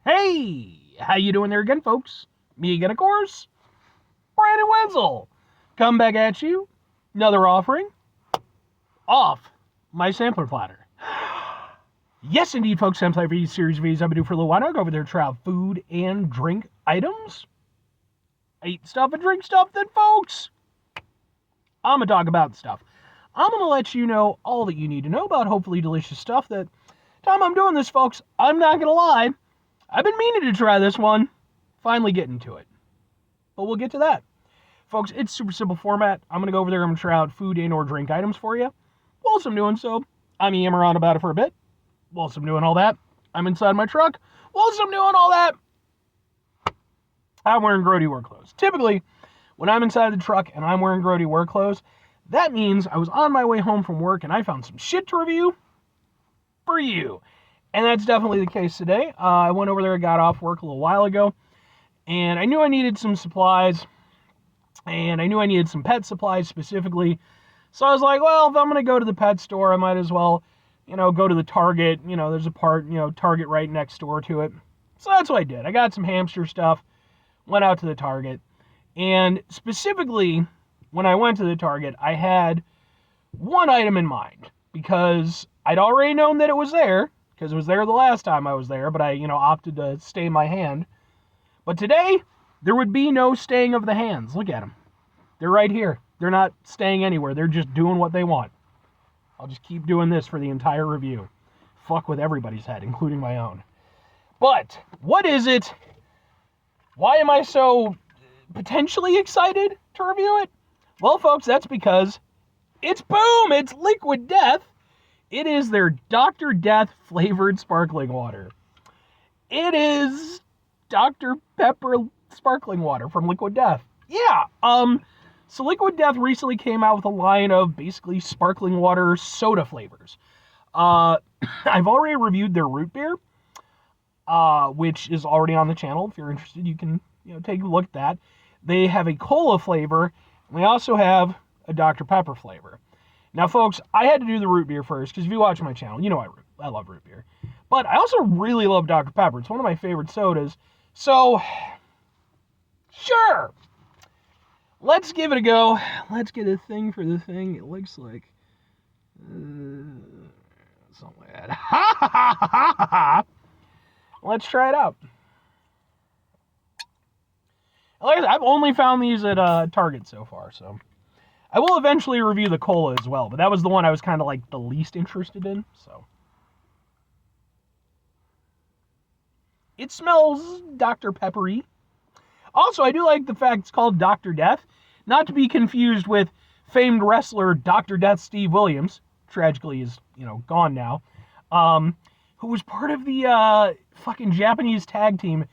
Hey, how you doing there again, folks? Me again, of course, Brandon Wenzel. Come back at you, another offering off my sampler platter. Yes, indeed, folks, sampler for series V's I've been doing for a little while. I go over there, try out food and drink items. I eat stuff and drink stuff, then, folks, I'm gonna talk about stuff. I'm gonna let you know all that you need to know about hopefully delicious stuff. That time I'm doing this, folks, I'm not gonna lie, I've been meaning to try this one. Finally getting to it. But we'll get to that. Folks, it's super simple format. I'm going to go over there. I'm going to try out food and or drink items for you. Whilst I'm doing so, I'm yammering on about it for a bit. Whilst I'm doing all that, I'm inside my truck. Whilst I'm doing all that, I'm wearing grody work clothes. Typically, when I'm inside the truck and I'm wearing grody work clothes, that means I was on my way home from work and I found some shit to review for you. And that's definitely the case today. I went over there, got off work a little while ago, and I knew I needed some supplies, and I knew I needed some pet supplies specifically. So I was like, well, if I'm going to go to the pet store, I might as well, go to the Target. There's a Target right next door to it. So that's what I did. I got some hamster stuff, went out to the Target, and specifically, when I went to the Target, I had one item in mind, because I'd already known that it was there, because it was there the last time I was there, but I, opted to stay my hand. But today, there would be no staying of the hands. Look at them. They're right here. They're not staying anywhere. They're just doing what they want. I'll just keep doing this for the entire review. Fuck with everybody's head, including my own. But, what is it? Why am I so potentially excited to review it? Well, folks, that's because it's boom! It's Liquid Death. It is their Dr. Death flavored sparkling water. It is Dr. Pepper sparkling water from Liquid Death. Yeah, so Liquid Death recently came out with a line of basically sparkling water soda flavors. I've already reviewed their root beer, which is already on the channel. If you're interested, you can, take a look at that. They have a cola flavor, and they also have a Dr. Pepper flavor. Now, folks, I had to do the root beer first, because if you watch my channel, you know I love root beer. But I also really love Dr. Pepper. It's one of my favorite sodas. So, sure, let's give it a go. Let's get a thing for the thing. It looks like something like that. Ha ha ha ha ha! Let's try it out. Like I said, I've only found these at Target so far, so I will eventually review the cola as well, but that was the one I was kind of like the least interested in, so. It smells Dr. Peppery. Also, I do like the fact it's called Dr. Death, not to be confused with famed wrestler Dr. Death Steve Williams, tragically is, gone now, who was part of the fucking Japanese tag team,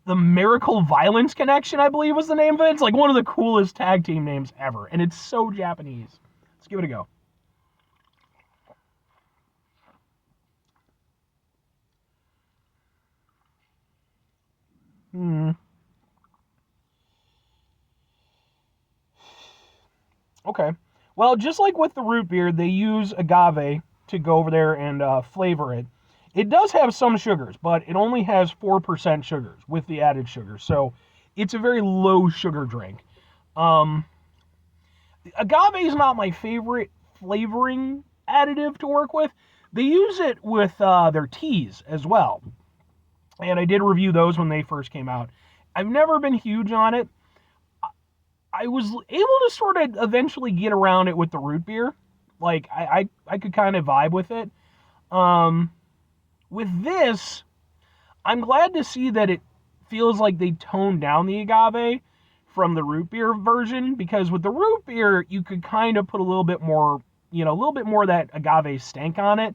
the Miracle Violence Connection, I believe was the name of it. It's like one of the coolest tag team names ever, and it's so Japanese. Let's give it a go. Okay. Well, just like with the root beer, they use agave to go over there and flavor it. It does have some sugars, but it only has 4% sugars with the added sugar. So it's a very low sugar drink. Agave is not my favorite flavoring additive to work with. They use it with their teas as well. And I did review those when they first came out. I've never been huge on it. I was able to sort of eventually get around it with the root beer. Like, I could kind of vibe with it. With this, I'm glad to see that it feels like they toned down the agave from the root beer version, because with the root beer, you could kind of put a little bit more, a little bit more of that agave stank on it,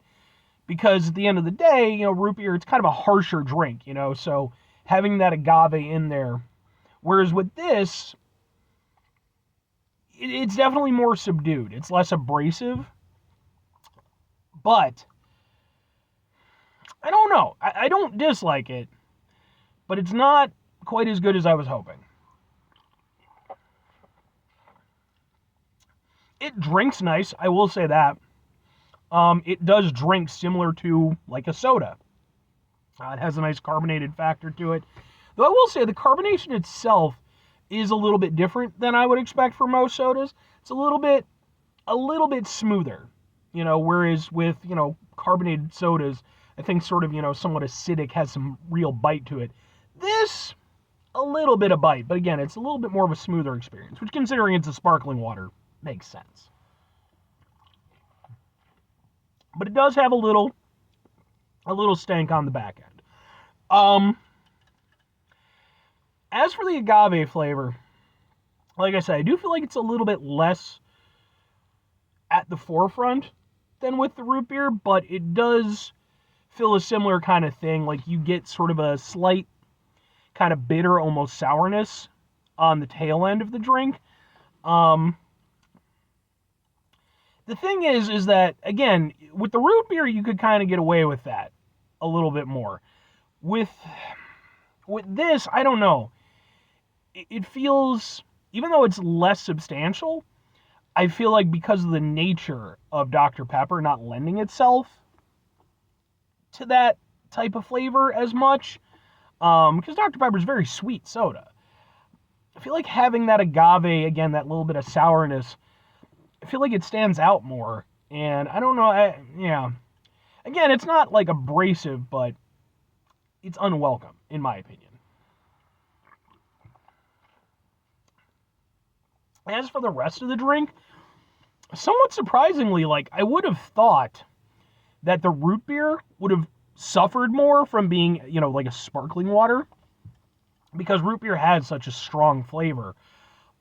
because at the end of the day, root beer, it's kind of a harsher drink, so having that agave in there. Whereas with this, it's definitely more subdued. It's less abrasive. But I don't know. I don't dislike it, but it's not quite as good as I was hoping. It drinks nice, I will say that. It does drink similar to like a soda. It has a nice carbonated factor to it. Though I will say the carbonation itself is a little bit different than I would expect for most sodas. It's a little bit smoother, whereas with, carbonated sodas, I think sort of, somewhat acidic, has some real bite to it. This, a little bit of bite, but again, it's a little bit more of a smoother experience, which, considering it's a sparkling water, makes sense. But it does have a little stank on the back end. As for the agave flavor, like I said, I do feel like it's a little bit less at the forefront than with the root beer, but it does feel a similar kind of thing. Like, you get sort of a slight kind of bitter, almost sourness on the tail end of the drink. The thing is that, again, with the root beer, you could kind of get away with that a little bit more. With this, I don't know. It feels, even though it's less substantial, I feel like because of the nature of Dr. Pepper not lending itself to that type of flavor as much, because Dr. Pepper is very sweet soda. I feel like having that agave, again, that little bit of sourness, I feel like it stands out more. And I don't know, yeah. Again, it's not like abrasive, but it's unwelcome, in my opinion. As for the rest of the drink, somewhat surprisingly, like, I would have thought that the root beer would have suffered more from being, like a sparkling water, because root beer has such a strong flavor.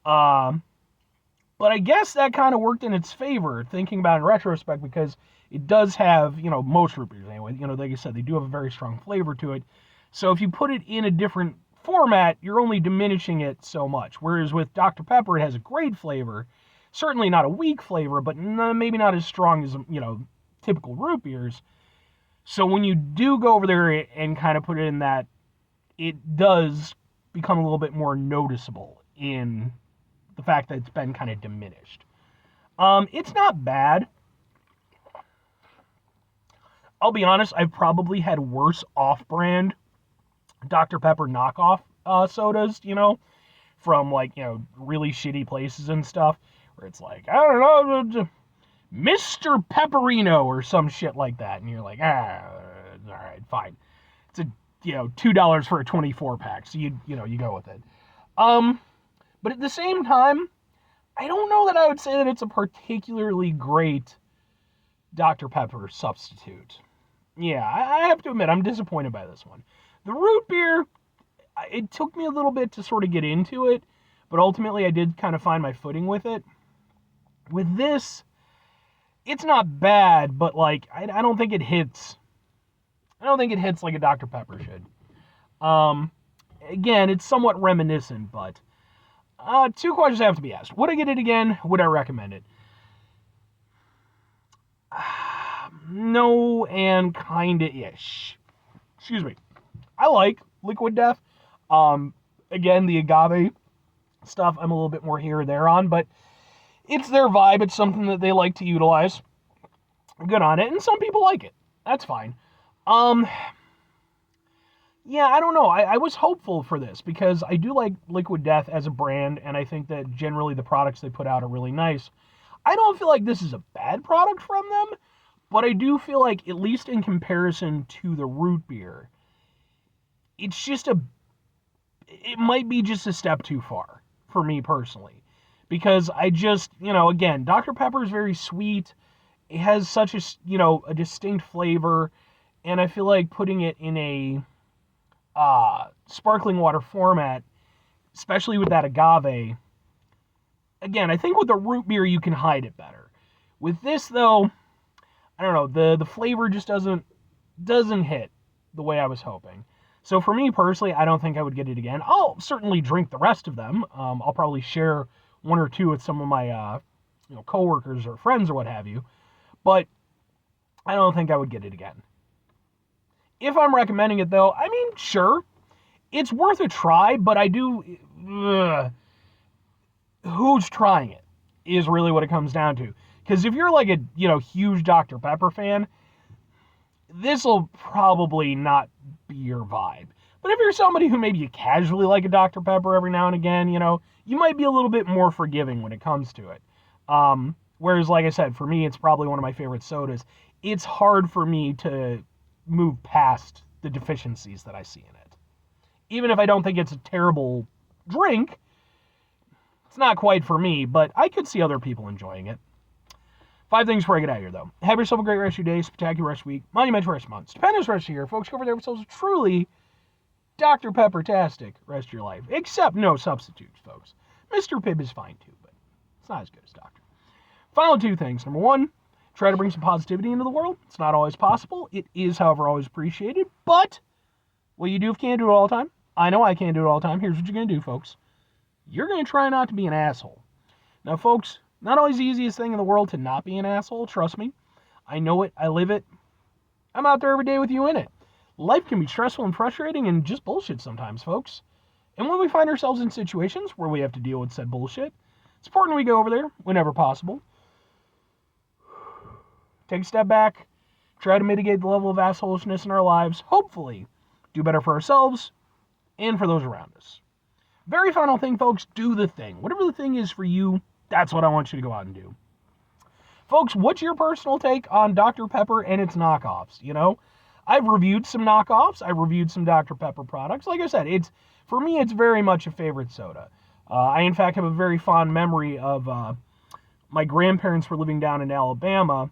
But I guess that kind of worked in its favor, thinking about it in retrospect, because it does have, most root beers anyway, like I said, they do have a very strong flavor to it. So if you put it in a different format, you're only diminishing it so much. Whereas with Dr. Pepper, it has a great flavor. Certainly not a weak flavor, but maybe not as strong as, typical root beers. So when you do go over there and kind of put it in that, it does become a little bit more noticeable in the fact that it's been kind of diminished. It's not bad. I'll be honest, I've probably had worse off-brand Dr. Pepper knockoff sodas, from, like, really shitty places and stuff, where it's like, I don't know, Mr. Pepperino or some shit like that, and you're like, all right, fine. It's a, $2 for a 24 pack, so you go with it. But at the same time, I don't know that I would say that it's a particularly great Dr. Pepper substitute. Yeah, I have to admit, I'm disappointed by this one. The root beer, it took me a little bit to sort of get into it, but ultimately I did kind of find my footing with it. With this, it's not bad, but, like, I don't think it hits. I don't think it hits like a Dr. Pepper should. Again, it's somewhat reminiscent, but 2 questions have to be asked. Would I get it again? Would I recommend it? No, and kinda-ish. Excuse me. I like Liquid Death. Again, the agave stuff, I'm a little bit more here or there on, but it's their vibe. It's something that they like to utilize. Good on it, and some people like it. That's fine. Yeah, I don't know. I was hopeful for this, because I do like Liquid Death as a brand, and I think that generally the products they put out are really nice. I don't feel like this is a bad product from them, but I do feel like, at least in comparison to the root beer, it's just it might be just a step too far for me personally. Because I just, again, Dr. Pepper is very sweet. It has such a distinct flavor, and I feel like putting it in a sparkling water format, especially with that agave, again, I think with the root beer you can hide it better. With this, though, I don't know, the flavor just doesn't hit the way I was hoping. So for me personally, I don't think I would get it again. I'll certainly drink the rest of them. I'll probably share 1 or 2 with some of my coworkers or friends or what have you, but I don't think I would get it again. If I'm recommending it, though, I mean, sure, it's worth a try, but I do, who's trying it is really what it comes down to. Because if you're like a huge Dr. Pepper fan, this will probably not be your vibe. But if you're somebody who maybe you casually like a Dr. Pepper every now and again, you might be a little bit more forgiving when it comes to it. Whereas, like I said, for me, it's probably one of my favorite sodas. It's hard for me to move past the deficiencies that I see in it. Even if I don't think it's a terrible drink, it's not quite for me, but I could see other people enjoying it. 5 things before I get out of here, though. Have yourself a great rest of your day, spectacular rest of your week, monumental rest of month, stupendous rest of your year. Folks, go over there yourselves a truly Dr. Pepper-tastic rest of your life. Except no substitutes, folks. Mr. Pibb is fine, too, but it's not as good as Dr. Final 2 things. Number 1, try to bring some positivity into the world. It's not always possible. It is, however, always appreciated. But what you do if you can't do it all the time, I know I can't do it all the time. Here's what you're going to do, folks. You're going to try not to be an asshole. Now, folks, not always the easiest thing in the world to not be an asshole. Trust me. I know it. I live it. I'm out there every day with you in it. Life can be stressful and frustrating and just bullshit sometimes, folks. And when we find ourselves in situations where we have to deal with said bullshit, it's important we go over there whenever possible. Take a step back. Try to mitigate the level of assholishness in our lives. Hopefully, do better for ourselves and for those around us. Very final thing, folks, do the thing. Whatever the thing is for you, that's what I want you to go out and do. Folks, what's your personal take on Dr. Pepper and its knockoffs? I've reviewed some knockoffs. I've reviewed some Dr. Pepper products. Like I said, for me, it's very much a favorite soda. I, in fact, have a very fond memory of my grandparents were living down in Alabama.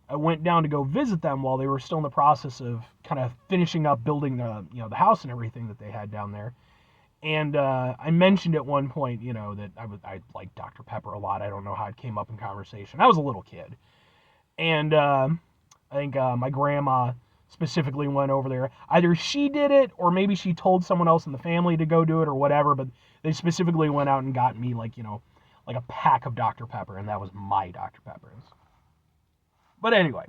I went down to go visit them while they were still in the process of kind of finishing up building the house and everything that they had down there. And I mentioned at one point, that I liked Dr. Pepper a lot. I don't know how it came up in conversation. I was a little kid. And I think my grandma specifically went over there. Either she did it or maybe she told someone else in the family to go do it or whatever, but they specifically went out and got me like a pack of Dr. Pepper, and that was my Dr. Peppers. But anyway,